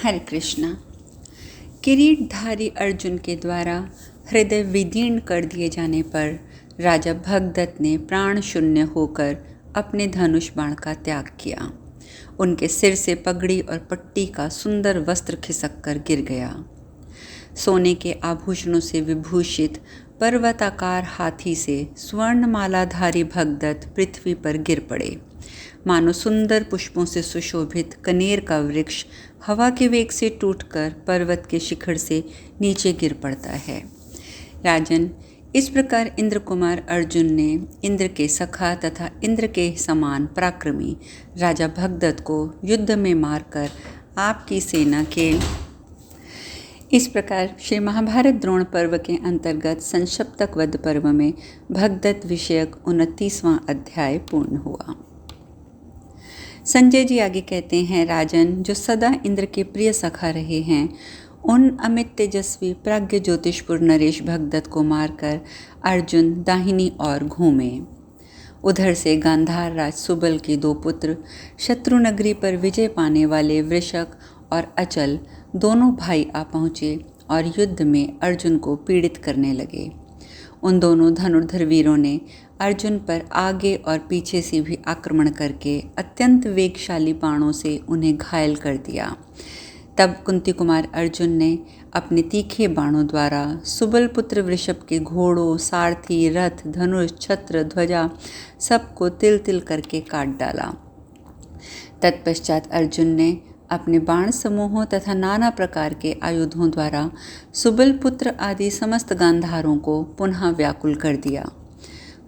हरे कृष्णा। किरीटधारी अर्जुन के द्वारा हृदय विदीर्ण कर दिए जाने पर राजा भगदत्त ने प्राण शून्य होकर अपने धनुष बाण का त्याग किया। उनके सिर से पगड़ी और पट्टी का सुंदर वस्त्र खिसक कर गिर गया। सोने के आभूषणों से विभूषित पर्वताकार हाथी से स्वर्णमालाधारी भगदत्त पृथ्वी पर गिर पड़े। मानो सुंदर पुष्पों से सुशोभित कनेर का वृक्ष हवा के वेग से टूटकर पर्वत के शिखर से नीचे गिर पड़ता है। राजन, इस प्रकार इंद्र कुमार अर्जुन ने इंद्र के सखा तथा इंद्र के समान पराक्रमी राजा भगदत्त को युद्ध में मारकर आपकी सेना के इस प्रकार श्री महाभारत द्रोण पर्व के अंतर्गत संक्षिप्तक वध पर्व में भगदत्त विषयक 29वां अध्याय पूर्ण हुआ। संजय जी आगे कहते हैं, राजन, जो सदा इंद्र के प्रिय सखा रहे हैं, उन अमित तेजस्वी प्राज्ञ ज्योतिषपुर नरेश भगदत्त को मारकर अर्जुन दाहिनी ओर घूमे। उधर से गांधार राज सुबल के दो पुत्र, शत्रु नगरी पर विजय पाने वाले वृषक और अचल दोनों भाई आ पहुँचे और युद्ध में अर्जुन को पीड़ित करने लगे। उन दोनों धनुर्धर वीरों ने अर्जुन पर आगे और पीछे से भी आक्रमण करके अत्यंत वेगशाली बाणों से उन्हें घायल कर दिया। तब कुंती कुमार अर्जुन ने अपने तीखे बाणों द्वारा सुबल पुत्र वृषभ के घोड़ों, सारथी, रथ, धनुष, छत्र, ध्वजा सबको तिल तिल करके काट डाला। तत्पश्चात अर्जुन ने अपने बाण समूहों तथा नाना प्रकार के आयुधों द्वारा सुबल पुत्र आदि समस्त गांधारों को पुनः व्याकुल कर दिया।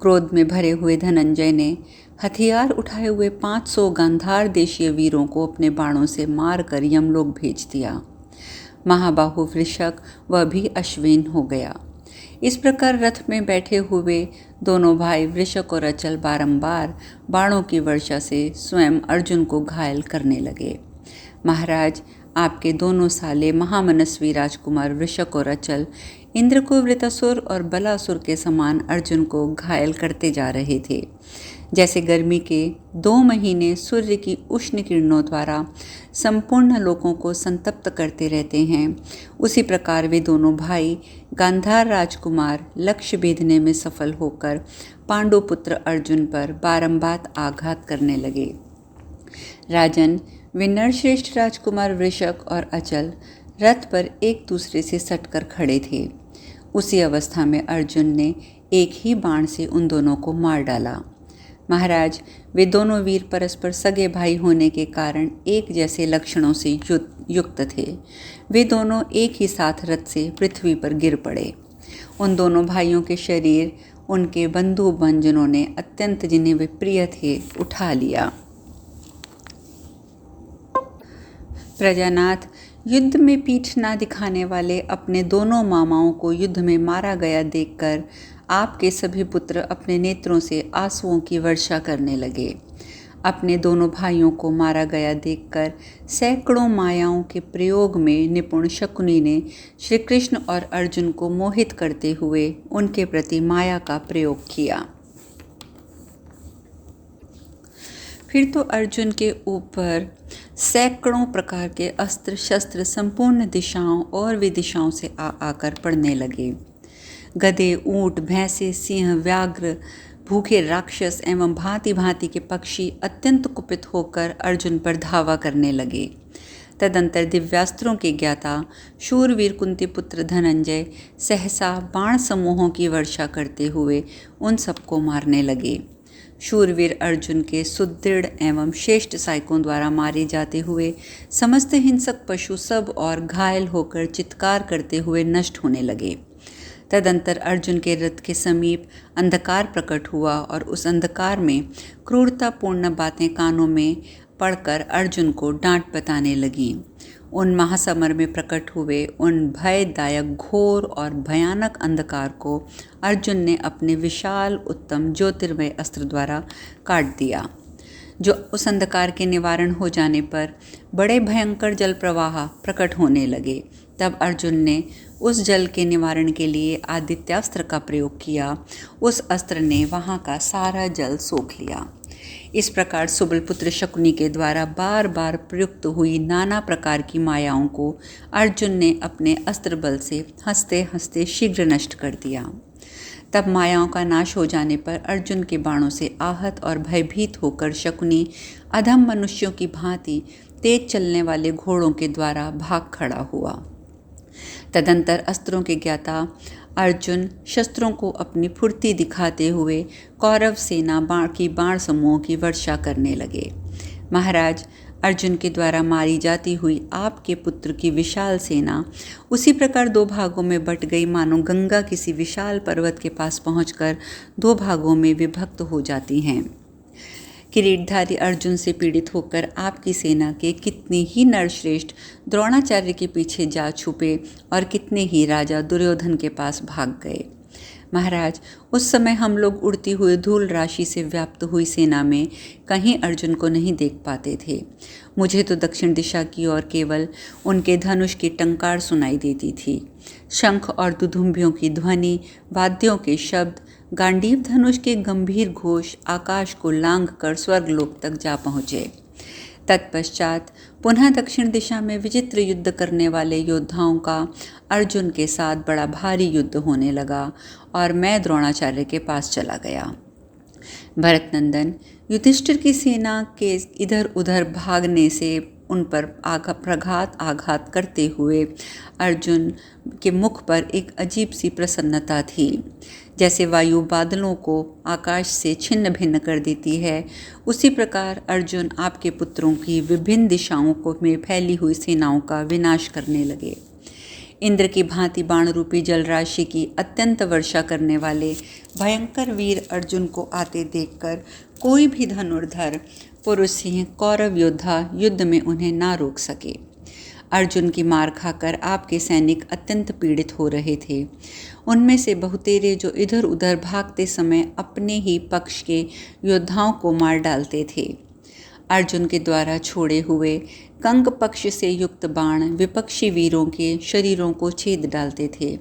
क्रोध में भरे हुए धनंजय ने हथियार उठाए हुए 500 गांधार देशीय वीरों को अपने बाणों से मारकर यमलोक भेज दिया। महाबाहु वृषक वह भी अश्विन हो गया। इस प्रकार रथ में बैठे हुए दोनों भाई वृषक और अचल बारंबार बाणों की वर्षा से स्वयं अर्जुन को घायल करने लगे। महाराज, आपके दोनों साले महामनस्वी राजकुमार वृषक और अचल इंद्र को वृतासुर और बलासुर के समान अर्जुन को घायल करते जा रहे थे। जैसे गर्मी के 2 महीने सूर्य की उष्ण किरणों द्वारा संपूर्ण लोकों को संतप्त करते रहते हैं, उसी प्रकार वे दोनों भाई गांधार राजकुमार लक्ष्य भेदने में सफल होकर पांडुपुत्र अर्जुन पर बारंबार आघात करने लगे। राजन, वे नरश्रेष्ठ राजकुमार वृषक और अचल रथ पर एक दूसरे से सटकर खड़े थे। उसी अवस्था में अर्जुन ने एक ही बाण से उन दोनों को मार डाला। महाराज, वे दोनों वीर परस्पर सगे भाई होने के कारण एक जैसे लक्षणों से युक्त थे। वे दोनों एक ही साथ रथ से पृथ्वी पर गिर पड़े। उन दोनों भाइयों के शरीर उनके बंधु बंजनों ने अत्यंत जिन्हें वे प्रिय थे उठा लिया। प्रजानाथ, युद्ध में पीठ ना दिखाने वाले अपने दोनों मामाओं को युद्ध में मारा गया देखकर आपके सभी पुत्र अपने नेत्रों से आंसुओं की वर्षा करने लगे। अपने दोनों भाइयों को मारा गया देखकर सैकड़ों मायाओं के प्रयोग में निपुण शकुनी ने श्री कृष्ण और अर्जुन को मोहित करते हुए उनके प्रति माया का प्रयोग किया। फिर तो अर्जुन के ऊपर सैकड़ों प्रकार के अस्त्र शस्त्र संपूर्ण दिशाओं और विदिशाओं से आकर पड़ने लगे। गधे, ऊंट, भैंसे, सिंह, व्याघ्र, भूखे राक्षस एवं भांति भांति के पक्षी अत्यंत कुपित होकर अर्जुन पर धावा करने लगे। तदंतर दिव्यास्त्रों के ज्ञाता शूरवीर कुंती पुत्र धनंजय सहसा बाण समूहों की वर्षा करते हुए उन सबको मारने लगे। शूरवीर अर्जुन के सुदृढ़ एवं श्रेष्ठ सैनिकों द्वारा मारे जाते हुए समस्त हिंसक पशु सब और घायल होकर चित्कार करते हुए नष्ट होने लगे। तदंतर अर्जुन के रथ के समीप अंधकार प्रकट हुआ और उस अंधकार में क्रूरतापूर्ण बातें कानों में पड़कर अर्जुन को डांट बताने लगीं। उन महासमर में प्रकट हुए उन भयदायक घोर और भयानक अंधकार को अर्जुन ने अपने विशाल उत्तम ज्योतिर्मय अस्त्र द्वारा काट दिया। जो उस अंधकार के निवारण हो जाने पर बड़े भयंकर जल प्रवाह प्रकट होने लगे। तब अर्जुन ने उस जल के निवारण के लिए आदित्यास्त्र का प्रयोग किया। उस अस्त्र ने वहाँ का सारा जल सोख लिया। इस प्रकार सुबलपुत्र शकुनी के द्वारा बार बार प्रयुक्त हुई नाना प्रकार की मायाओं को अर्जुन ने अपने अस्त्र बल से हंसते हंसते शीघ्र नष्ट कर दिया। तब मायाओं का नाश हो जाने पर अर्जुन के बाणों से आहत और भयभीत होकर शकुनी अधम मनुष्यों की भांति तेज चलने वाले घोड़ों के द्वारा भाग खड़ा हुआ। तदंतर अस्त्रों के ज्ञाता अर्जुन शस्त्रों को अपनी फुर्ती दिखाते हुए कौरव सेना की बाण समूहों की वर्षा करने लगे। महाराज, अर्जुन के द्वारा मारी जाती हुई आपके पुत्र की विशाल सेना उसी प्रकार दो भागों में बट गई मानो गंगा किसी विशाल पर्वत के पास पहुंचकर दो भागों में विभक्त हो जाती हैं। किरीटधारी अर्जुन से पीड़ित होकर आपकी सेना के कितने ही नरश्रेष्ठ द्रोणाचार्य के पीछे जा छुपे और कितने ही राजा दुर्योधन के पास भाग गए। महाराज, उस समय हम लोग उड़ती हुई धूल राशि से व्याप्त हुई सेना में कहीं अर्जुन को नहीं देख पाते थे। मुझे तो दक्षिण दिशा की ओर केवल उनके धनुष की टंकार सुनाई देती थी। शंख और दुधुम्बियों की ध्वनि, वाद्यों के शब्द, गांडीव धनुष के गंभीर घोष आकाश को लांघ कर स्वर्गलोक तक जा पहुँचे। तत्पश्चात पुनः दक्षिण दिशा में विचित्र युद्ध करने वाले योद्धाओं का अर्जुन के साथ बड़ा भारी युद्ध होने लगा और मैं द्रोणाचार्य के पास चला गया। भरत नंदन, युधिष्ठिर की सेना के इधर उधर भागने से उन पर प्रघात आघात करते हुए अर्जुन के मुख पर एक अजीब सी प्रसन्नता थी। जैसे वायु बादलों को आकाश से छिन्न भिन्न कर देती है, उसी प्रकार अर्जुन आपके पुत्रों की विभिन्न दिशाओं में फैली हुई सेनाओं का विनाश करने लगे। इंद्र की भांति बाण रूपी जलराशि की अत्यंत वर्षा करने वाले भयंकर वीर अर्जुन को आते देखकर कोई भी धनुर्धर पुरुष सिंह कौरव योद्धा युद्ध में उन्हें ना रोक सके। अर्जुन की मार खाकर आपके सैनिक अत्यंत पीड़ित हो रहे थे। उनमें से बहुतेरे जो इधर उधर भागते समय अपने ही पक्ष के योद्धाओं को मार डालते थे। अर्जुन के द्वारा छोड़े हुए कंग पक्ष से युक्त बाण विपक्षी वीरों के शरीरों को छेद डालते थे।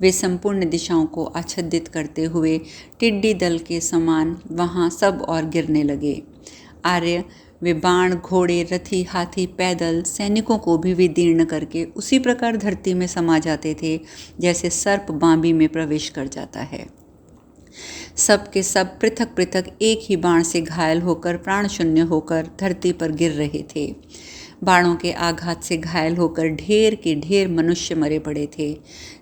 वे संपूर्ण दिशाओं को आच्छादित करते हुए टिड्डी दल के समान वहां सब और गिरने लगे। आर्य वे बाण, घोड़े, रथी, हाथी, पैदल सैनिकों को भी विदीर्ण करके उसी प्रकार धरती में समा जाते थे जैसे सर्प बांबी में प्रवेश कर जाता है। सब के सब पृथक पृथक एक ही बाण से घायल होकर प्राण शून्य होकर धरती पर गिर रहे थे। बाणों के आघात से घायल होकर ढेर के ढेर मनुष्य मरे पड़े थे।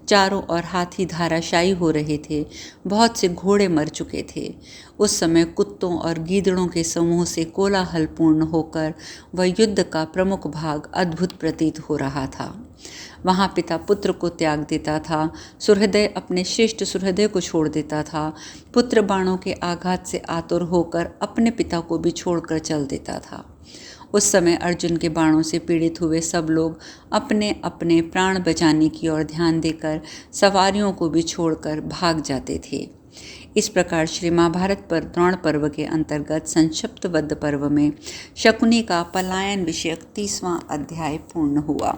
चारों ओर हाथी धाराशायी हो रहे थे। बहुत से घोड़े मर चुके थे। उस समय कुत्तों और गीदड़ों के समूह से कोलाहलपूर्ण होकर वह युद्ध का प्रमुख भाग अद्भुत प्रतीत हो रहा था। वहाँ पिता पुत्र को त्याग देता था, सुहृदय अपने श्रेष्ठ सुहृदय को छोड़ देता था, पुत्र बाणों के आघात से आतुर होकर अपने पिता को भी छोड़कर चल देता था। उस समय अर्जुन के बाणों से पीड़ित हुए सब लोग अपने अपने प्राण बचाने की ओर ध्यान देकर सवारियों को भी छोड़कर भाग जाते थे। इस प्रकार श्री महाभारत पर द्रोण पर्व के अंतर्गत संक्षिप्त वध पर्व में शकुनी का पलायन विषयक 30वां अध्याय पूर्ण हुआ।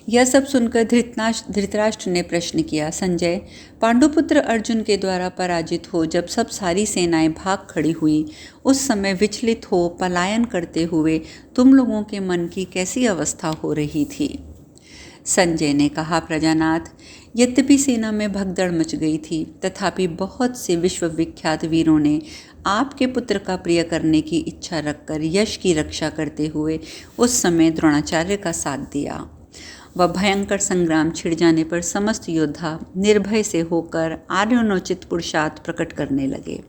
यह सब सुनकर धृतराष्ट्र ने प्रश्न किया, संजय, पांडुपुत्र अर्जुन के द्वारा पराजित हो जब सब सारी सेनाएं भाग खड़ी हुई, उस समय विचलित हो पलायन करते हुए तुम लोगों के मन की कैसी अवस्था हो रही थी? संजय ने कहा, प्रजानाथ, यद्यपि सेना में भगदड़ मच गई थी, तथापि बहुत से विश्वविख्यात वीरों ने आपके पुत्र का प्रिय करने की इच्छा रखकर यश की रक्षा करते हुए उस समय द्रोणाचार्य का साथ दिया। वह भयंकर संग्राम छिड़ जाने पर समस्त योद्धा निर्भय से होकर आर्योनोचित पुरुषार्थ प्रकट करने लगे।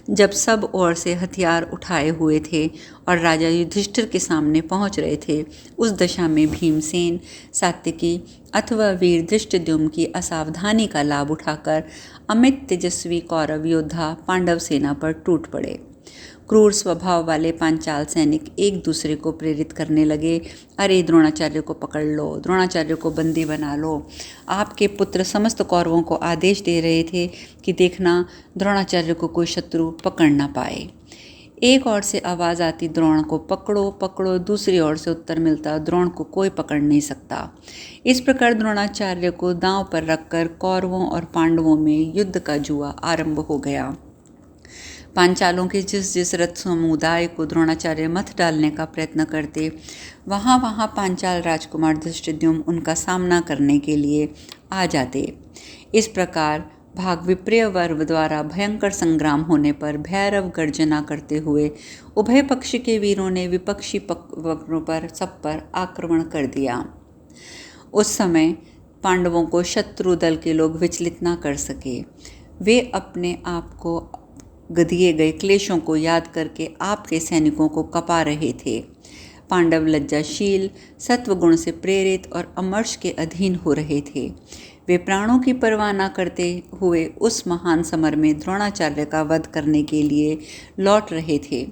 जब सब ओर से हथियार उठाए हुए थे और राजा युधिष्ठिर के सामने पहुंच रहे थे, उस दशा में भीमसेन, सात्विकी अथवा वीर धृष्टद्युम्न की असावधानी का लाभ उठाकर अमित तेजस्वी कौरव योद्धा पांडव सेना पर टूट पड़े। क्रूर स्वभाव वाले पांचाल सैनिक एक दूसरे को प्रेरित करने लगे, अरे द्रोणाचार्य को पकड़ लो, द्रोणाचार्य को बंदी बना लो। आपके पुत्र समस्त कौरवों को आदेश दे रहे थे कि देखना द्रोणाचार्य को कोई शत्रु पकड़ ना पाए। एक ओर से आवाज़ आती, द्रोण को पकड़ो पकड़ो, दूसरी ओर से उत्तर मिलता, द्रोण को कोई पकड़ नहीं सकता। इस प्रकार द्रोणाचार्य को दांव पर रखकर कौरवों और पांडवों में युद्ध का जुआ आरंभ हो गया। पांचालों के जिस जिस रथ समुदाय को द्रोणाचार्य मत डालने का प्रयत्न करते, वहाँ वहाँ पांचाल राजकुमार धृष्टद्युम्न उनका सामना करने के लिए आ जाते। इस प्रकार भाग विप्रिय वर्ग द्वारा भयंकर संग्राम होने पर भैरव गर्जना करते हुए उभय पक्ष के वीरों ने विपक्षी वर्गों पर सब पर आक्रमण कर दिया। उस समय पांडवों को शत्रु दल के लोग विचलित न कर सके। वे अपने आप को दिए गए क्लेशों को याद करके आपके सैनिकों को कपा रहे थे। पांडव लज्जाशील, सत्वगुण से प्रेरित और अमर्ष के अधीन हो रहे थे। वे प्राणों की परवाह न करते हुए उस महान समर में द्रोणाचार्य का वध करने के लिए लौट रहे थे।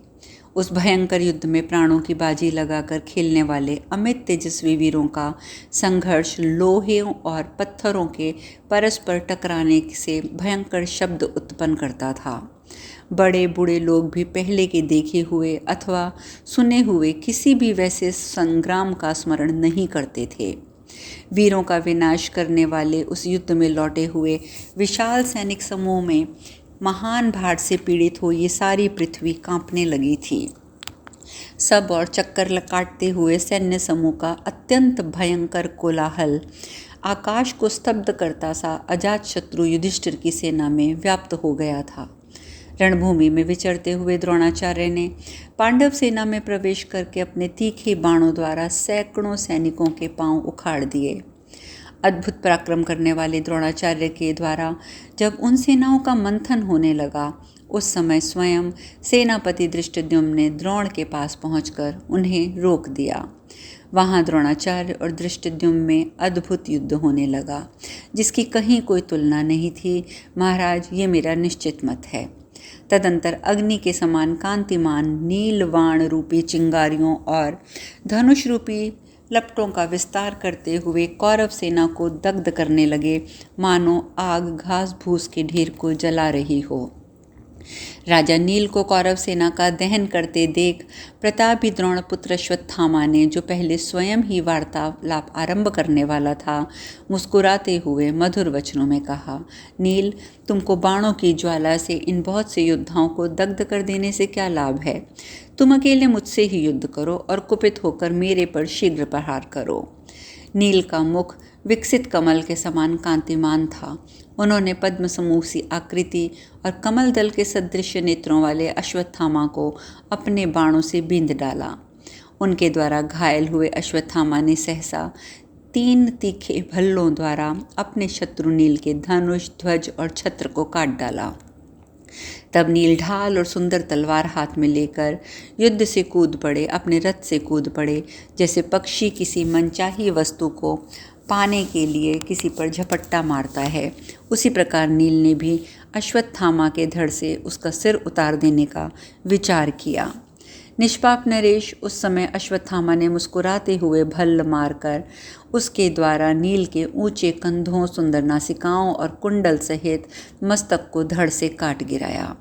उस भयंकर युद्ध में प्राणों की बाजी लगाकर खेलने वाले अमित तेजस्वी वीरों का संघर्ष लोहेयों और पत्थरों के परस्पर टकराने से भयंकर शब्द उत्पन्न करता था। बड़े बूढ़े लोग भी पहले के देखे हुए अथवा सुने हुए किसी भी वैसे संग्राम का स्मरण नहीं करते थे। वीरों का विनाश करने वाले उस युद्ध में लौटे हुए विशाल सैनिक समूह में महान भाट से पीड़ित हो ये सारी पृथ्वी कांपने लगी थी। सब और चक्कर काटते हुए सैन्य समूह का अत्यंत भयंकर कोलाहल आकाश को स्तब्ध करता सा अजात शत्रु युधिष्ठिर की सेना में व्याप्त हो गया था। रणभूमि में विचरते हुए द्रोणाचार्य ने पांडव सेना में प्रवेश करके अपने तीखे बाणों द्वारा सैकड़ों सैनिकों के पांव उखाड़ दिए। अद्भुत पराक्रम करने वाले द्रोणाचार्य के द्वारा जब उन सेनाओं का मंथन होने लगा, उस समय स्वयं सेनापति धृष्टद्युम्न ने द्रोण के पास पहुंचकर उन्हें रोक दिया। वहाँ द्रोणाचार्य और धृष्टद्युम्न में अद्भुत युद्ध होने लगा, जिसकी कहीं कोई तुलना नहीं थी। महाराज, ये मेरा निश्चित मत है। तदंतर अग्नि के समान कांतिमान नीलवाण रूपी चिंगारियों और धनुष रूपी लपटों का विस्तार करते हुए कौरव सेना को दग्ध करने लगे, मानो आग घास भूस के ढेर को जला रही हो। राजा नील को कौरव सेना का दहन करते देख प्रतापी द्रोण पुत्र अश्वत्थामा ने, जो पहले स्वयं ही वार्तालाप आरंभ करने वाला था, मुस्कुराते हुए मधुर वचनों में कहा, नील, तुमको बाणों की ज्वाला से इन बहुत से योद्धाओं को दग्ध कर देने से क्या लाभ है? तुम अकेले मुझसे ही युद्ध करो और कुपित होकर मेरे पर शीघ्र प्रहार करो। नील का मुख विकसित कमल के समान कांतिमान था। उन्होंने पद्म समूह सी आकृति और कमल दल के सदृश नेत्रों वाले अश्वत्थामा को अपने बाणों से बींध डाला। उनके द्वारा घायल हुए अश्वत्थामा ने सहसा 3 तीखे भल्लों द्वारा अपने शत्रु नील के धनुष, ध्वज और छत्र को काट डाला। तब नील ढाल और सुंदर तलवार हाथ में लेकर युद्ध से कूद पड़े, अपने रथ से कूद पड़े। जैसे पक्षी किसी मनचाही वस्तु को पाने के लिए किसी पर झपट्टा मारता है, उसी प्रकार नील ने भी अश्वत्थामा के धड़ से उसका सिर उतार देने का विचार किया। निष्पाप नरेश, उस समय अश्वत्थामा ने मुस्कुराते हुए भल्ल मारकर उसके द्वारा नील के ऊंचे कंधों, सुंदर नासिकाओं और कुंडल सहित मस्तक को धड़ से काट गिराया।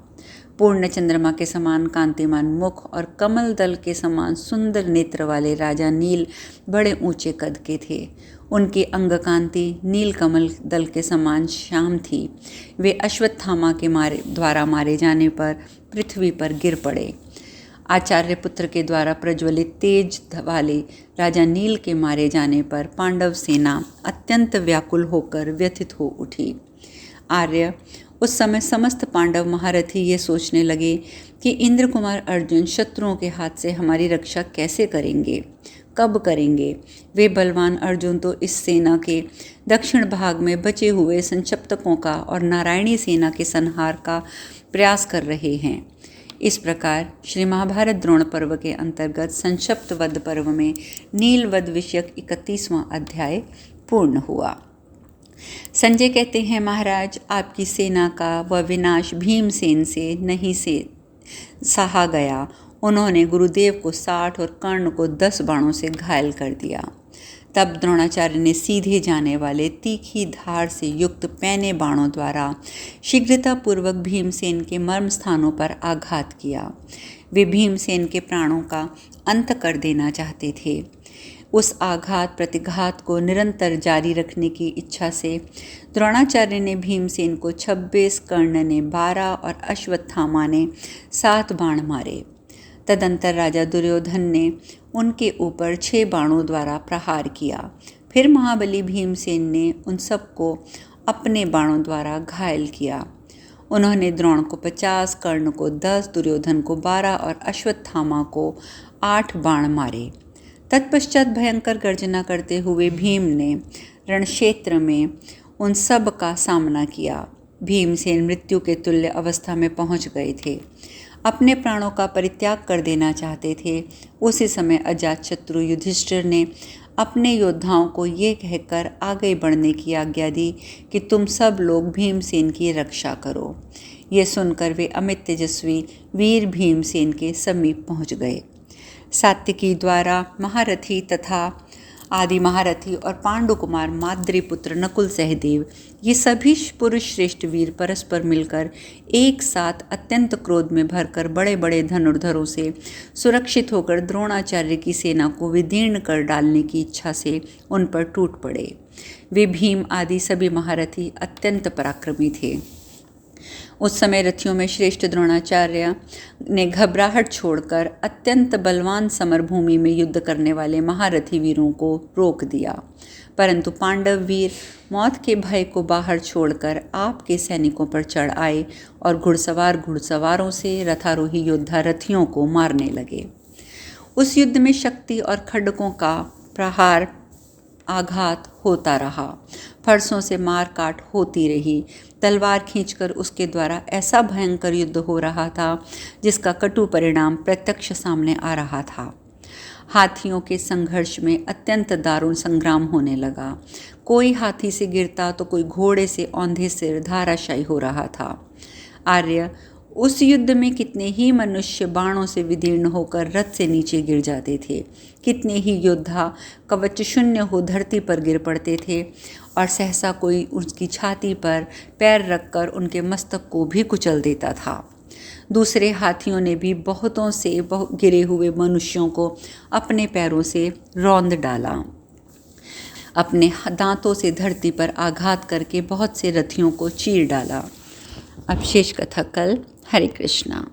पूर्ण चंद्रमा के समान कांतिमान मुख और कमल दल के समान सुंदर नेत्र वाले राजा नील बड़े ऊंचे कद के थे। उनकी अंग कांति नील कमल दल के समान श्याम थी। वे अश्वत्थामा के द्वारा मारे जाने पर पृथ्वी पर गिर पड़े। आचार्य पुत्र के द्वारा प्रज्वलित तेज वाले राजा नील के मारे जाने पर पांडव सेना अत्यंत व्याकुल होकर व्यथित हो उठी। आर्य, उस समय समस्त पांडव महारथी ये सोचने लगे कि इंद्र कुमार अर्जुन शत्रुओं के हाथ से हमारी रक्षा कैसे करेंगे, कब करेंगे। वे बलवान अर्जुन तो इस सेना के दक्षिण भाग में बचे हुए संक्षप्तकों का और नारायणी सेना के संहार का प्रयास कर रहे हैं। इस प्रकार श्री महाभारत द्रोण पर्व के अंतर्गत संक्षिप्त वध पर्व में नील वध विषयक 31वां अध्याय पूर्ण हुआ। संजय कहते हैं, महाराज, आपकी सेना का वह विनाश भीमसेन से नहीं से सहा गया। उन्होंने गुरुदेव को 60 और कर्ण को 10 बाणों से घायल कर दिया। तब द्रोणाचार्य ने सीधे जाने वाले तीखी धार से युक्त पैने बाणों द्वारा शीघ्रतापूर्वक भीमसेन के मर्म स्थानों पर आघात किया। वे भीमसेन के प्राणों का अंत कर देना चाहते थे। उस आघात प्रतिघात को निरंतर जारी रखने की इच्छा से द्रोणाचार्य ने भीमसेन को 26, कर्ण ने 12 और अश्वत्थामा ने 7 बाण मारे। तदंतर राजा दुर्योधन ने उनके ऊपर 6 बाणों द्वारा प्रहार किया। फिर महाबली भीमसेन ने उन सबको अपने बाणों द्वारा घायल किया। उन्होंने द्रोण को 50, कर्ण को 10, दुर्योधन को 12 और अश्वत्थामा को 8 बाण मारे। तत्पश्चात भयंकर गर्जना करते हुए भीम ने रणक्षेत्र में उन सब का सामना किया। भीमसेन मृत्यु के तुल्य अवस्था में पहुंच गए थे, अपने प्राणों का परित्याग कर देना चाहते थे। उसी समय अजातशत्रु युधिष्ठिर ने अपने योद्धाओं को ये कहकर आगे बढ़ने की आज्ञा दी कि तुम सब लोग भीमसेन की रक्षा करो। ये सुनकर वे अमित तेजस्वी वीर भीमसेन के समीप पहुंच गए। सात्विकी द्वारा महारथी तथा आदि महारथी और पांडुकुमार माद्रीपुत्र नकुल सहदेव ये सभी पुरुष श्रेष्ठ वीर परस्पर मिलकर एक साथ अत्यंत क्रोध में भरकर बड़े बड़े धनुर्धरों से सुरक्षित होकर द्रोणाचार्य की सेना को विदीर्ण कर डालने की इच्छा से उन पर टूट पड़े। वे भीम आदि सभी महारथी अत्यंत पराक्रमी थे। उस समय रथियों में श्रेष्ठ द्रोणाचार्य ने घबराहट छोड़कर अत्यंत बलवान समरभूमि में युद्ध करने वाले महारथी वीरों को रोक दिया, परंतु पांडव वीर मौत के भय को बाहर छोड़कर आपके सैनिकों पर चढ़ आए और घुड़सवार घुड़सवारों से, रथारोही योद्धा रथियों को मारने लगे। उस युद्ध में शक्ति और खड्गों का प्रहार आघात होता रहा, फरसों से मार काट होती रही। तलवार खींचकर उसके द्वारा ऐसा भयंकर युद्ध हो रहा था जिसका कटु परिणाम प्रत्यक्ष सामने आ रहा था। हाथियों के संघर्ष में अत्यंत दारुण संग्राम होने लगा। कोई हाथी से गिरता तो कोई घोड़े से औंधे सिर धाराशायी हो रहा था। आर्य, उस युद्ध में कितने ही मनुष्य बाणों से विदीर्ण होकर रथ से नीचे गिर जाते थे, कितने ही योद्धा कवच शून्य हो धरती पर गिर पड़ते थे और सहसा कोई उसकी छाती पर पैर रखकर उनके मस्तक को भी कुचल देता था। दूसरे हाथियों ने भी बहुतों से गिरे हुए मनुष्यों को अपने पैरों से रौंद डाला, अपने दांतों से धरती पर आघात करके बहुत से रथियों को चीर डाला। अब शेष कथा कल। हरे कृष्णा।